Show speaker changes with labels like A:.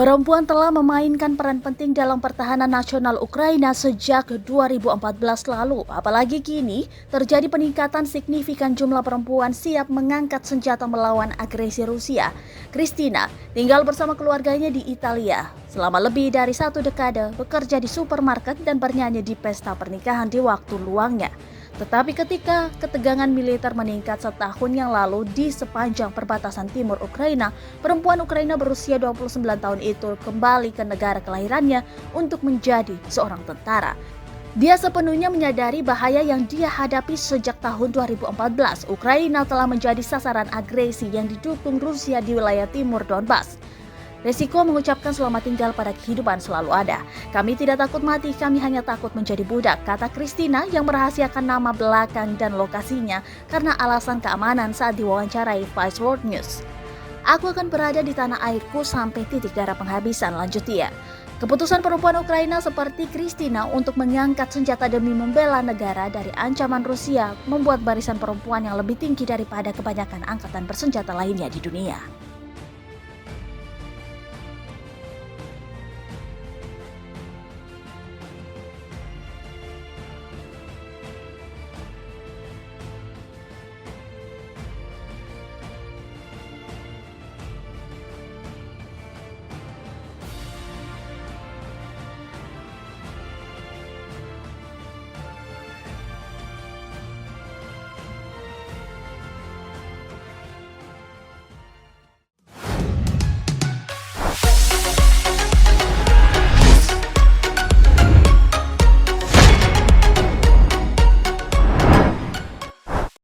A: Perempuan telah memainkan peran penting dalam pertahanan nasional Ukraina sejak 2014 lalu. Apalagi kini terjadi peningkatan signifikan jumlah perempuan siap mengangkat senjata melawan agresi Rusia. Kristina tinggal bersama keluarganya di Italia. Selama lebih dari 1 dekade bekerja di supermarket dan bernyanyi di pesta pernikahan di waktu luangnya. Tetapi ketika ketegangan militer meningkat setahun yang lalu di sepanjang perbatasan timur Ukraina, perempuan Ukraina berusia 29 tahun itu kembali ke negara kelahirannya untuk menjadi seorang tentara. Dia sepenuhnya menyadari bahaya yang dia hadapi sejak tahun 2014. Ukraina telah menjadi sasaran agresi yang didukung Rusia di wilayah timur Donbas. Resiko mengucapkan selamat tinggal pada kehidupan selalu ada. Kami tidak takut mati, kami hanya takut menjadi budak, kata Kristina yang merahasiakan nama belakang dan lokasinya karena alasan keamanan saat diwawancarai Vice World News. Aku akan berada di tanah airku sampai titik darah penghabisan, lanjut dia. Keputusan perempuan Ukraina seperti Kristina untuk mengangkat senjata demi membela negara dari ancaman Rusia membuat barisan perempuan yang lebih tinggi daripada kebanyakan angkatan bersenjata lainnya di dunia.